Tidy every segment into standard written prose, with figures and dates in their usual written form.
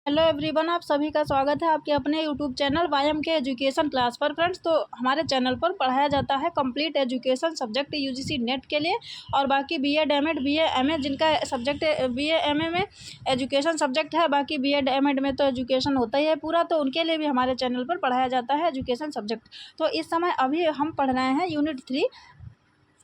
Hello everyone, आप सभी का स्वागत है आपके अपने यूट्यूब चैनल वाईएम के एजुकेशन क्लास पर। फ्रेंड्स, तो हमारे चैनल पर पढ़ाया जाता है complete education subject UGC net के लिए, और बाकी बीएड एमएड बीए एमए जिनका सब्जेक्ट बीए एमए में एजुकेशन सब्जेक्ट है, बाकी बीएड एमएड में तो एजुकेशन होता ही है पूरा, तो उनके लिए भी हमारे चैनल पर पढ़ाया जाता है एजुकेशन सब्जेक्ट। तो इस समय अभी हम पढ़ रहे हैं यूनिट 3।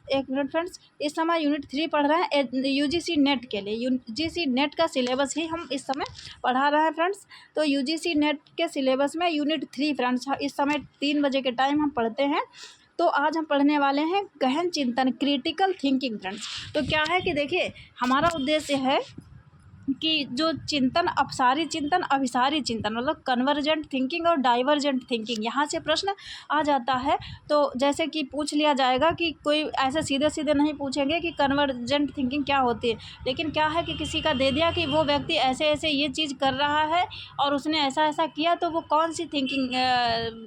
एक मिनट फ्रेंड्स, इस समय यूनिट 3 पढ़ रहे हैं यूजीसी नेट के लिए। यूजीसी नेट का सिलेबस ही हम इस समय पढ़ा रहे हैं फ्रेंड्स। तो यूजीसी नेट के सिलेबस में यूनिट 3 फ्रेंड्स इस समय 3 बजे के टाइम हम पढ़ते हैं। तो आज हम पढ़ने वाले हैं गहन चिंतन, क्रिटिकल थिंकिंग फ्रेंड्स। तो क्या है कि देखिए, हमारा उद्देश्य है कि जो चिंतन, अपसारी चिंतन, अभिसारी चिंतन, मतलब कन्वर्जेंट थिंकिंग और डाइवर्जेंट थिंकिंग, यहाँ से प्रश्न आ जाता है। तो जैसे कि पूछ लिया जाएगा कि कोई ऐसे सीधे सीधे नहीं पूछेंगे कि कन्वर्जेंट थिंकिंग क्या होती है, लेकिन क्या है कि किसी का दे दिया कि वो व्यक्ति ऐसे ऐसे ये चीज़ कर रहा है और उसने ऐसा ऐसा किया, तो वो कौन सी थिंकिंग,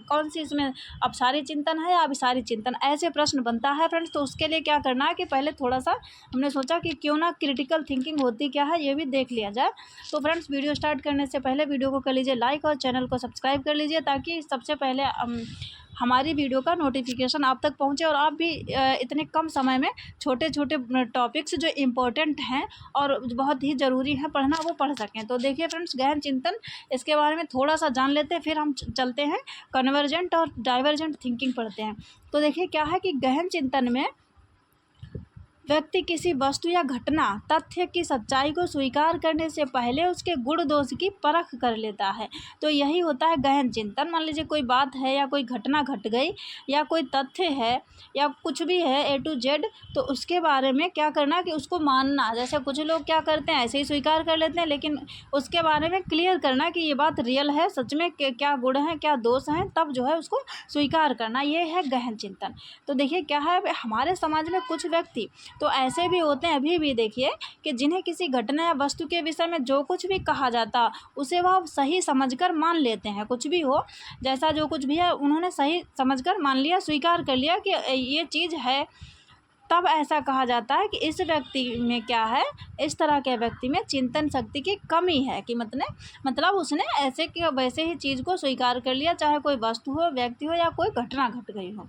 कौन सी इसमें अपसारी चिंतन है या अभिसारी चिंतन, ऐसे प्रश्न बनता है फ्रेंड्स। तो उसके लिए क्या करना है कि पहले थोड़ा सा हमने सोचा कि क्यों ना क्रिटिकल थिंकिंग होती क्या है ये भी देख लिया जाए। तो फ्रेंड्स, वीडियो स्टार्ट करने से पहले वीडियो को कर लीजिए लाइक और चैनल को सब्सक्राइब कर लीजिए, ताकि सबसे पहले हमारी वीडियो का नोटिफिकेशन आप तक पहुंचे और आप भी इतने कम समय में छोटे छोटे टॉपिक्स जो इम्पोर्टेंट हैं और बहुत ही ज़रूरी है पढ़ना, वो पढ़ सकें। तो देखिए फ्रेंड्स, गहन चिंतन, इसके बारे में थोड़ा सा जान लेते हैं, फिर हम चलते हैं कन्वर्जेंट और डाइवर्जेंट थिंकिंग पढ़ते हैं। तो देखिए क्या है कि गहन चिंतन में व्यक्ति किसी वस्तु या घटना, तथ्य की सच्चाई को स्वीकार करने से पहले उसके गुण दोष की परख कर लेता है। तो यही होता है गहन चिंतन। मान लीजिए कोई बात है या कोई घटना घट गई या कोई तथ्य है या कुछ भी है A to Z, तो उसके बारे में क्या करना कि उसको मानना। जैसे कुछ लोग क्या करते हैं, ऐसे ही स्वीकार कर लेते हैं, लेकिन उसके बारे में क्लियर करना कि ये बात रियल है, सच में क्या गुण हैं क्या दोष हैं, तब जो है उसको स्वीकार करना, ये है गहन चिंतन। तो देखिए क्या है, हमारे समाज में कुछ व्यक्ति तो ऐसे भी होते हैं, अभी भी देखिए, कि जिन्हें किसी घटना या वस्तु के विषय में जो कुछ भी कहा जाता उसे वह सही समझकर मान लेते हैं। कुछ भी हो, जैसा जो कुछ भी है उन्होंने सही समझकर मान लिया, स्वीकार कर लिया कि ये चीज़ है। तब ऐसा कहा जाता है कि इस व्यक्ति में क्या है, इस तरह के व्यक्ति में चिंतन शक्ति की कमी है, कि मतलब उसने ऐसे कि वैसे ही चीज़ को स्वीकार कर लिया, चाहे कोई वस्तु हो, व्यक्ति हो या कोई घटना घट गई हो।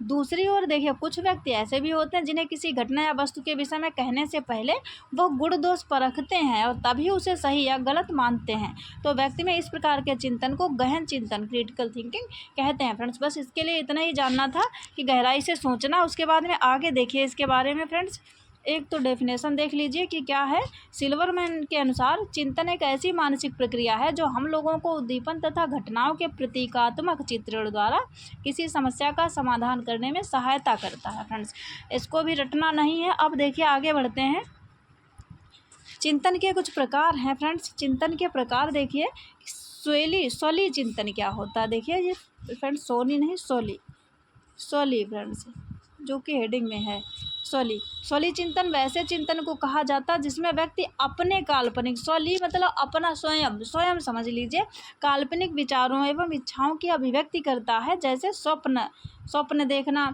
दूसरी ओर देखिए, कुछ व्यक्ति ऐसे भी होते हैं जिन्हें किसी घटना या वस्तु के विषय में कहने से पहले वो गुण दोष परखते हैं और तभी उसे सही या गलत मानते हैं। तो व्यक्ति में इस प्रकार के चिंतन को गहन चिंतन, क्रिटिकल थिंकिंग कहते हैं फ्रेंड्स। बस इसके लिए इतना ही जानना था कि गहराई से सोचना। उसके बाद में आगे देखिए इसके बारे में फ्रेंड्स। एक तो डेफिनेशन देख लीजिए कि क्या है। सिल्वरमैन के अनुसार चिंतन एक ऐसी मानसिक प्रक्रिया है जो हम लोगों को उद्दीपन तथा घटनाओं के प्रतीकात्मक चित्रण द्वारा किसी समस्या का समाधान करने में सहायता करता है फ्रेंड्स। इसको भी रटना नहीं है। अब देखिए आगे बढ़ते हैं। चिंतन के कुछ प्रकार हैं फ्रेंड्स। चिंतन के प्रकार देखिए, स्वली चिंतन क्या होता है। देखिए ये फ्रेंड्स, सोनी नहीं, स्वली फ्रेंड्स, जो कि हेडिंग में है। स्वली चिंतन वैसे चिंतन को कहा जाता है जिसमें व्यक्ति अपने काल्पनिक, स्वली मतलब अपना, स्वयं समझ लीजिए, काल्पनिक विचारों एवं इच्छाओं की अभिव्यक्ति करता है। जैसे स्वप्न देखना,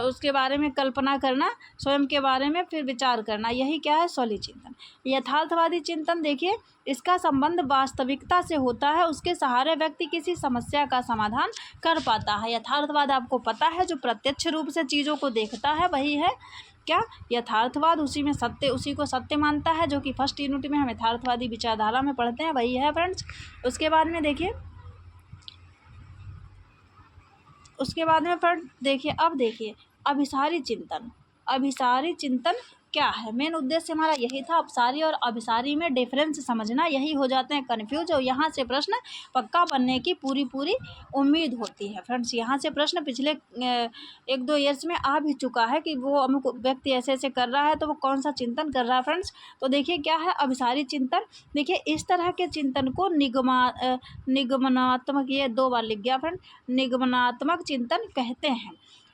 उसके बारे में कल्पना करना, स्वयं के बारे में फिर विचार करना, यही क्या है, स्वली चिंतन। यथार्थवादी चिंतन देखिए, इसका संबंध वास्तविकता से होता है, उसके सहारे व्यक्ति किसी समस्या का समाधान कर पाता है। यथार्थवाद आपको पता है, जो प्रत्यक्ष रूप से चीज़ों को देखता है वही है क्या, यथार्थवाद। उसी में सत्य, उसी को सत्य मानता है, जो कि फर्स्ट यूनिट में हम यथार्थवादी विचारधारा में पढ़ते हैं, वही है फ्रेंड्स। उसके बाद में देखिए, फ्रेंड देखिए, अब देखिए अभिसारी चिंतन क्या है। मेन उद्देश्य हमारा यही था, अपसारी और अभिसारी में डिफरेंस समझना। यही हो जाते हैं कन्फ्यूज, और यहाँ से प्रश्न पक्का बनने की पूरी उम्मीद होती है फ्रेंड्स। यहाँ से प्रश्न पिछले 1-2 ईयर्स में आ भी चुका है कि वो अमुक व्यक्ति ऐसे ऐसे कर रहा है, तो वो कौन सा चिंतन कर रहा है फ्रेंड्स। तो देखिए क्या है अभिसारी चिंतन। देखिए इस तरह के चिंतन को निगमनात्मक, ये 2 बार लिख गया फ्रेंड, निगमनात्मक चिंतन कहते हैं।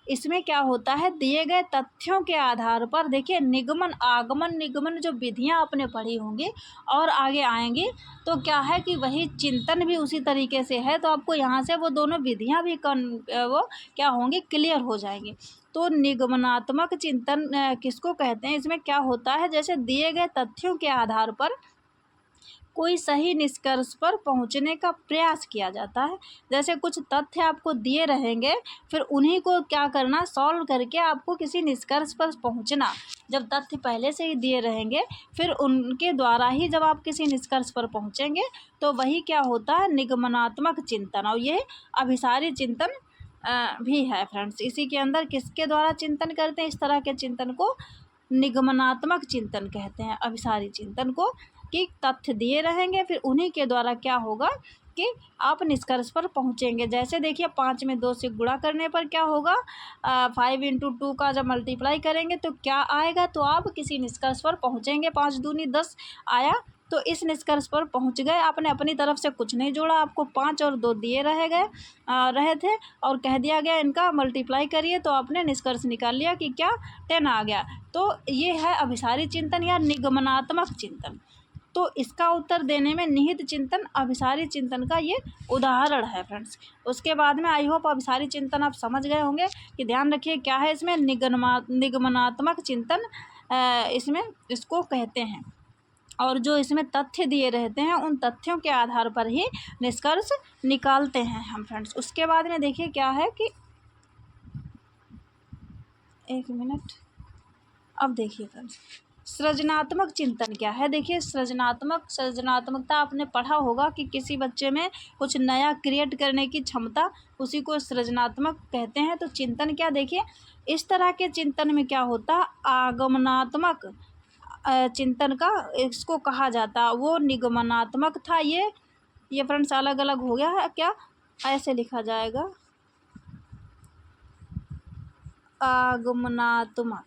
इसमें क्या होता है, दिए गए तथ्यों के आधार पर, देखिए निगमन, आगमन, निगमन जो विधियां आपने पढ़ी होंगी और आगे आएंगी, तो क्या है कि वही चिंतन भी उसी तरीके से है। तो आपको यहाँ से वो दोनों विधियां भी वो क्या होंगी, क्लियर हो जाएंगी। तो निगमनात्मक चिंतन किसको कहते हैं, इसमें क्या होता है, जैसे दिए गए तथ्यों के आधार पर कोई सही निष्कर्ष पर पहुंचने का प्रयास किया जाता है। जैसे कुछ तथ्य आपको दिए रहेंगे, फिर उन्हीं को क्या करना, सॉल्व करके आपको किसी निष्कर्ष पर पहुंचना। जब तथ्य पहले से ही दिए रहेंगे, फिर उनके द्वारा ही जब आप किसी निष्कर्ष पर पहुंचेंगे, तो वही क्या होता है, निगमनात्मक चिंतन। और ये अभिसारी चिंतन भी है फ्रेंड्स। इसी के अंदर किसके द्वारा चिंतन करते हैं, इस तरह के चिंतन को निगमनात्मक चिंतन कहते हैं, अभिसारी चिंतन को। कि तथ्य दिए रहेंगे, फिर उन्हीं के द्वारा क्या होगा कि आप निष्कर्ष पर पहुंचेंगे। जैसे देखिए 5 में 2 से गुणा करने पर क्या होगा, 5 × 2 का जब मल्टीप्लाई करेंगे तो क्या आएगा, तो आप किसी निष्कर्ष पर पहुंचेंगे। 5 दूनी 10 आया, तो इस निष्कर्ष पर पहुंच गए। आपने अपनी तरफ से कुछ नहीं जोड़ा, आपको 5 और 2 दिए रहे थे और कह दिया गया इनका मल्टीप्लाई करिए, तो आपने निष्कर्ष निकाल लिया कि क्या 10 आ गया। तो ये है अभिसारी चिंतन या निगमनात्मक चिंतन। तो इसका उत्तर देने में निहित चिंतन अभिसारी चिंतन का ये उदाहरण है फ्रेंड्स। उसके बाद में आई होप अभिसारी चिंतन आप समझ गए होंगे कि ध्यान रखिए क्या है इसमें, निगमनात्मक चिंतन इसमें इसको कहते हैं। और जो इसमें तथ्य दिए रहते हैं, उन तथ्यों के आधार पर ही निष्कर्ष निकालते हैं हम फ्रेंड्स। उसके बाद में देखिए क्या है कि, एक मिनट, अब देखिए फ्रेंड्स सृजनात्मक चिंतन क्या है। देखिए सृजनात्मकता आपने पढ़ा होगा कि किसी बच्चे में कुछ नया क्रिएट करने की क्षमता, उसी को सृजनात्मक कहते हैं। तो चिंतन क्या, देखिए इस तरह के चिंतन में क्या होता है, आगमनात्मक चिंतन का इसको कहा जाता, वो निगमनात्मक था। ये फ्रेंड्स अलग अलग हो गया है, क्या ऐसे लिखा जाएगा, आगमनात्मक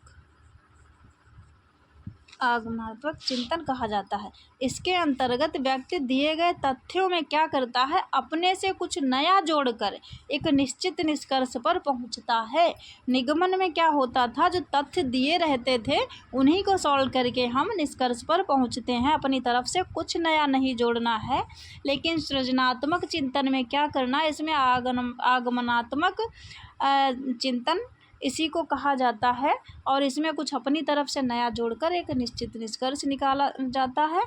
चिंतन कहा जाता है। इसके अंतर्गत व्यक्ति दिए गए तथ्यों में क्या करता है, अपने से कुछ नया जोड़कर एक निश्चित निष्कर्ष पर पहुंचता है। निगमन में क्या होता था, जो तथ्य दिए रहते थे उन्हीं को सॉल्व करके हम निष्कर्ष पर पहुंचते हैं, अपनी तरफ से कुछ नया नहीं जोड़ना है। लेकिन सृजनात्मक चिंतन में क्या करना, इसमें आगमनात्मक चिंतन इसी को कहा जाता है, और इसमें कुछ अपनी तरफ से नया जोड़कर एक निश्चित निष्कर्ष निकाला जाता है।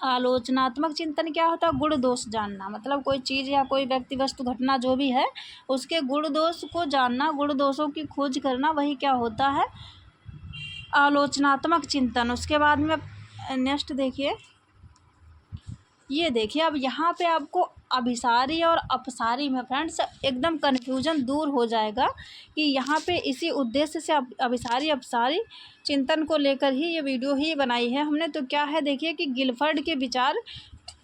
आलोचनात्मक चिंतन क्या होता है, गुण दोष जानना, मतलब कोई चीज़ या कोई व्यक्ति वस्तु घटना जो भी है उसके गुण दोष को जानना, गुण दोषों की खोज करना, वही क्या होता है, आलोचनात्मक चिंतन। उसके बाद में नेक्स्ट देखिए, ये देखिए अब यहाँ पे आपको अभिसारी और अपसारी में फ्रेंड्स एकदम कन्फ्यूजन दूर हो जाएगा कि यहाँ पे इसी उद्देश्य से अभिसारी अपसारी चिंतन को लेकर ही ये वीडियो ही बनाई है हमने। तो क्या है देखिए कि गिलफर्ड के विचार,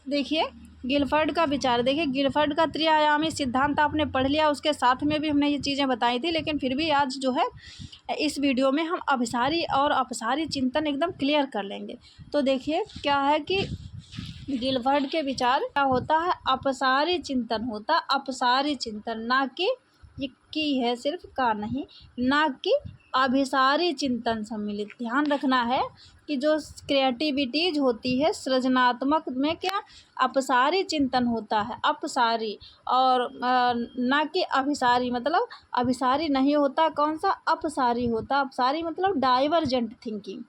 देखिए गिलफर्ड का विचार, देखिए गिलफर्ड का त्रिआयामी सिद्धांत आपने पढ़ लिया, उसके साथ में भी हमने ये चीज़ें बताई थी, लेकिन फिर भी आज जो है इस वीडियो में हम अभिसारी और अपसारी चिंतन एकदम क्लियर कर लेंगे। तो देखिए क्या है कि गिलफर्ड के विचार क्या होता है, अपसारी चिंतन होता, अपसारी चिंतन, ना कि ये की है सिर्फ का नहीं, ना कि अभिसारी चिंतन सम्मिलित। ध्यान रखना है कि जो क्रिएटिविटीज होती है सृजनात्मक में क्या अपसारी चिंतन होता है, अपसारी, और ना कि अभिसारी, मतलब अभिसारी नहीं होता, कौन सा अपसारी होता। अपसारी मतलब डाइवर्जेंट थिंकिंग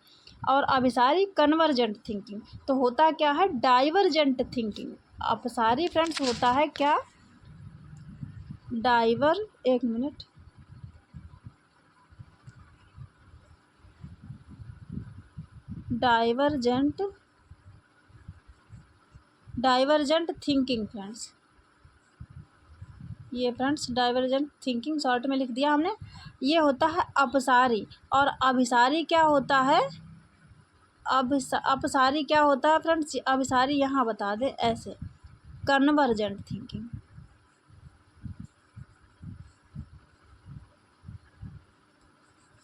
और अभिसारी कन्वर्जेंट थिंकिंग। तो होता क्या है, डाइवर्जेंट थिंकिंग। अपसारी फ्रेंड्स होता है क्या, एक मिनट, डाइवर्जेंट थिंकिंग फ्रेंड्स, ये फ्रेंड्स डाइवर्जेंट थिंकिंग शॉर्ट में लिख दिया हमने, ये होता है अपसारी। और अभिसारी क्या होता है, अपसारी क्या होता है फ्रेंड्स, अभिसारी यहाँ बता दे ऐसे, convergent thinking,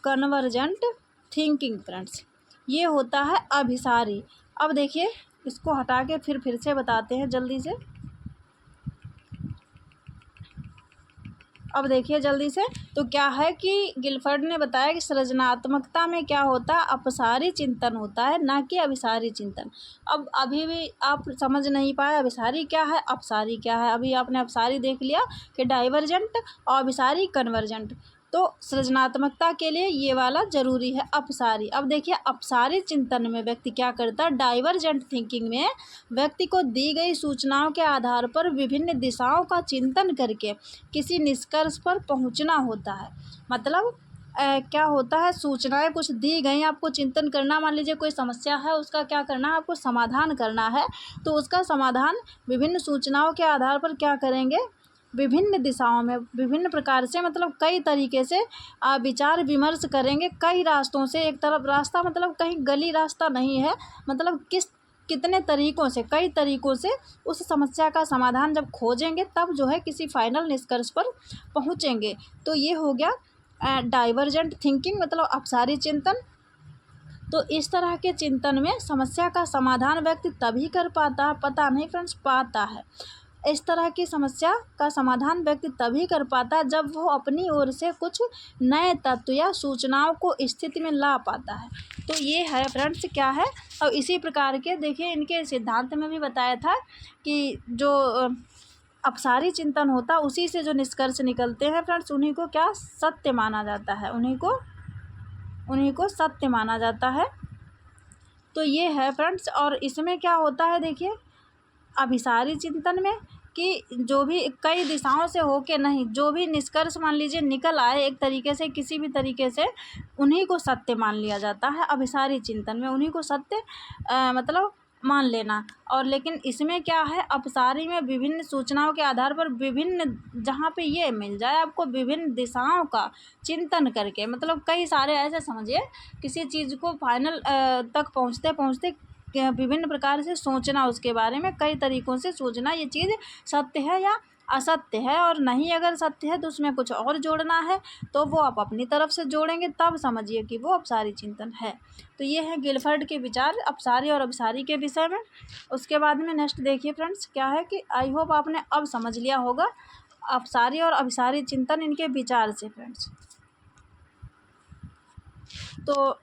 convergent thinking friends, ये होता है अभिसारी। अब देखिए इसको हटा के फिर से बताते हैं जल्दी से। अब देखिए जल्दी से, तो क्या है कि गिलफर्ड ने बताया कि सृजनात्मकता में क्या होता है, अपसारी चिंतन होता है, ना कि अभिसारी चिंतन। अब अभी भी आप समझ नहीं पाए अभिसारी क्या है, अपसारी क्या है। अभी आपने अपसारी देख लिया कि डाइवर्जेंट और अभिसारी कन्वर्जेंट। तो सृजनात्मकता के लिए ये वाला जरूरी है अपसारी। अब देखिए अपसारी चिंतन में व्यक्ति क्या करता है, डाइवर्जेंट थिंकिंग में व्यक्ति को दी गई सूचनाओं के आधार पर विभिन्न दिशाओं का चिंतन करके किसी निष्कर्ष पर पहुंचना होता है। मतलब क्या होता है, सूचनाएं कुछ दी गई, आपको चिंतन करना, मान लीजिए कोई समस्या है, उसका क्या करना है, आपको समाधान करना है, तो उसका समाधान विभिन्न सूचनाओं के आधार पर क्या करेंगे, विभिन्न दिशाओं में विभिन्न प्रकार से, मतलब कई तरीके से विचार विमर्श करेंगे, कई रास्तों से। एक तरफ रास्ता मतलब कहीं गली रास्ता नहीं है, मतलब कितने तरीक़ों से, कई तरीक़ों से उस समस्या का समाधान जब खोजेंगे तब जो है किसी फाइनल निष्कर्ष पर पहुँचेंगे। तो ये हो गया डाइवर्जेंट थिंकिंग, मतलब अपसारी चिंतन। तो इस तरह के चिंतन में समस्या का समाधान व्यक्ति तभी कर पाता है, पता नहीं फ्रेंड्स, पाता है। इस तरह की समस्या का समाधान व्यक्ति तभी कर पाता है जब वो अपनी ओर से कुछ नए तत्व या सूचनाओं को स्थिति में ला पाता है। तो ये है फ्रेंड्स क्या है। और इसी प्रकार के देखिए इनके सिद्धांत में भी बताया था कि जो अपसारी चिंतन होता है उसी से जो निष्कर्ष निकलते हैं फ्रेंड्स, उन्हीं को क्या सत्य माना जाता है, उन्हीं को सत्य माना जाता है। तो ये है फ्रेंड्स। और इसमें क्या होता है देखिए अभिसारी चिंतन में कि जो भी कई दिशाओं से होके नहीं, जो भी निष्कर्ष मान लीजिए निकल आए एक तरीके से, किसी भी तरीके से, उन्हीं को सत्य मान लिया जाता है अभिसारी चिंतन में, उन्हीं को सत्य मतलब मान लेना। और लेकिन इसमें क्या है, अपसारी में विभिन्न सूचनाओं के आधार पर विभिन्न, जहाँ पे ये मिल जाए आपको, विभिन्न दिशाओं का चिंतन करके, मतलब कई सारे ऐसे समझिए किसी चीज़ को फाइनल तक पहुँचते पहुँचते विभिन्न प्रकार से सोचना, उसके बारे में कई तरीक़ों से सोचना, ये चीज़ सत्य है या असत्य है, और नहीं अगर सत्य है तो उसमें कुछ और जोड़ना है, तो वो आप अपनी तरफ से जोड़ेंगे, तब समझिए कि वो अपसारी चिंतन है। तो ये है गिलफर्ड के विचार अपसारी और अभिसारी के विषय में। उसके बाद में नेक्स्ट देखिए फ्रेंड्स क्या है कि आई होप आपने अब समझ लिया होगा अपसारी और अभिसारी चिंतन, इनके विचार से फ्रेंड्स। तो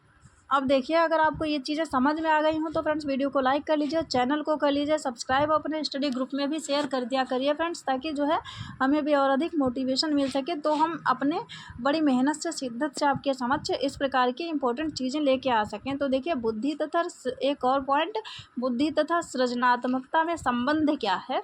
अब देखिए अगर आपको ये चीज़ें समझ में आ गई हों तो फ्रेंड्स वीडियो को लाइक कर लीजिए, चैनल को कर लीजिए सब्सक्राइब, अपने स्टडी ग्रुप में भी शेयर कर दिया करिए फ्रेंड्स, ताकि जो है हमें भी और अधिक मोटिवेशन मिल सके, तो हम अपने बड़ी मेहनत से, शिद्दत से आपके समक्ष इस प्रकार की इंपॉर्टेंट चीज़ें लेके आ सकें। तो देखिए बुद्धि तथा, एक और पॉइंट, बुद्धि तथा सृजनात्मकता में संबंध क्या है।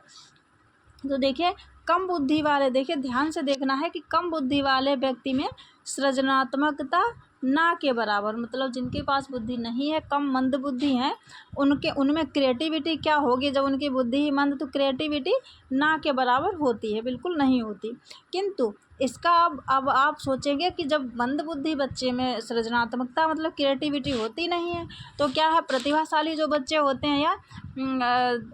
तो देखिए कम बुद्धि वाले, देखिए ध्यान से देखना है कि कम बुद्धि वाले व्यक्ति में सृजनात्मकता ना के बराबर, मतलब जिनके पास बुद्धि नहीं है, कम मंद बुद्धि हैं, उनमें क्रिएटिविटी क्या होगी, जब उनकी बुद्धि ही मंद, तो क्रिएटिविटी ना के बराबर होती है, बिल्कुल नहीं होती। किंतु इसका अब आप सोचेंगे कि जब मंद बुद्धि बच्चे में सृजनात्मकता मतलब क्रिएटिविटी होती नहीं है, तो क्या है, प्रतिभाशाली जो बच्चे होते हैं या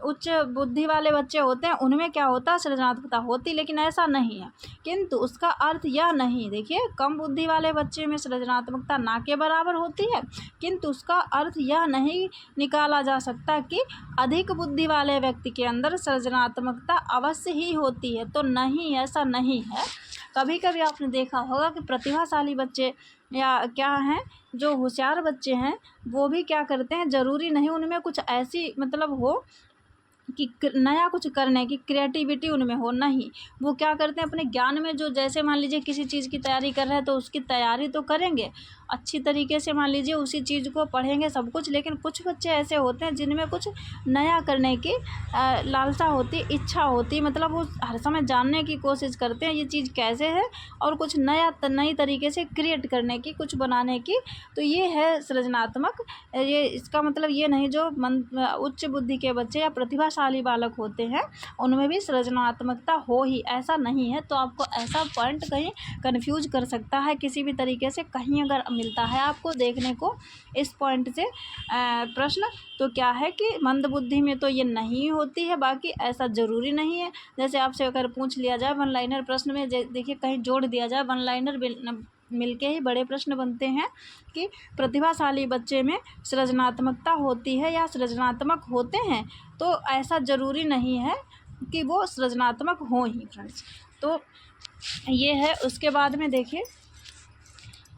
उच्च बुद्धि वाले बच्चे होते हैं, उनमें क्या होता है, सृजनात्मकता होती, लेकिन ऐसा नहीं है। किंतु उसका अर्थ यह नहीं, देखिए कम बुद्धि वाले बच्चे में सृजनात्मकता ना के बराबर होती है, किंतु उसका अर्थ यह नहीं निकाला जा सकता कि अधिक बुद्धि वाले व्यक्ति के अंदर सृजनात्मकता अवश्य ही होती है। तो नहीं, ऐसा नहीं है। कभी कभी आपने देखा होगा कि प्रतिभाशाली बच्चे या क्या हैं, जो होशियार बच्चे हैं, वो भी क्या करते हैं, ज़रूरी नहीं उनमें कुछ ऐसी मतलब हो कि नया कुछ करने की क्रिएटिविटी उनमें हो, नहीं, वो क्या करते हैं अपने ज्ञान में, जो जैसे मान लीजिए किसी चीज़ की तैयारी कर रहे हैं तो उसकी तैयारी तो करेंगे अच्छी तरीके से, मान लीजिए उसी चीज़ को पढ़ेंगे सब कुछ, लेकिन कुछ बच्चे ऐसे होते हैं जिनमें कुछ नया करने की लालसा होती, इच्छा होती, मतलब वो हर समय जानने की कोशिश करते हैं ये चीज़ कैसे है, और कुछ नई तरीके से क्रिएट करने की, कुछ बनाने की। तो ये है सृजनात्मक। ये इसका मतलब ये नहीं जो उच्च बुद्धि के बच्चे या प्रतिभाशाली बालक होते हैं उनमें भी सृजनात्मकता हो ही, ऐसा नहीं है। तो आपको ऐसा पॉइंट कहीं कन्फ्यूज कर सकता है किसी भी तरीके से, कहीं अगर मिलता है आपको देखने को इस पॉइंट से प्रश्न, तो क्या है कि मंद बुद्धि में तो ये नहीं होती है, बाकी ऐसा ज़रूरी नहीं है। जैसे आपसे अगर पूछ लिया जाए वन लाइनर प्रश्न में, देखिए कहीं जोड़ दिया जाए, वन लाइनर मिलके ही बड़े प्रश्न बनते हैं कि प्रतिभाशाली बच्चे में सृजनात्मकता होती है या सृजनात्मक होते हैं, तो ऐसा ज़रूरी नहीं है कि वो सृजनात्मक हों ही फ्रेंड्स। तो ये है। उसके बाद में देखिए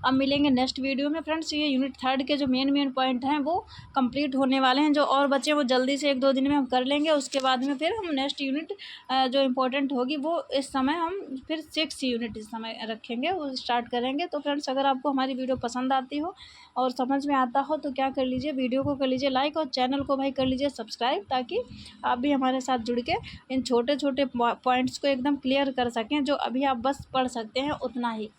अब मिलेंगे नेक्स्ट वीडियो में फ्रेंड्स। ये यूनिट 3 के जो मेन पॉइंट हैं वो कंप्लीट होने वाले हैं, जो और बच्चे वो जल्दी से 1-2 दिन में हम कर लेंगे। उसके बाद में फिर हम नेक्स्ट यूनिट जो इम्पोर्टेंट होगी वो इस समय हम फिर 6 यूनिट इस समय रखेंगे, वो स्टार्ट करेंगे। तो फ्रेंड्स अगर आपको हमारी वीडियो पसंद आती हो और समझ में आता हो तो क्या कर लीजिए, वीडियो को कर लीजिए लाइक और चैनल को भाई कर लीजिए सब्सक्राइब, ताकि आप भी हमारे साथ जुड़ के इन छोटे छोटे पॉइंट्स को एकदम क्लियर कर सकें, जो अभी आप बस पढ़ सकते हैं उतना ही।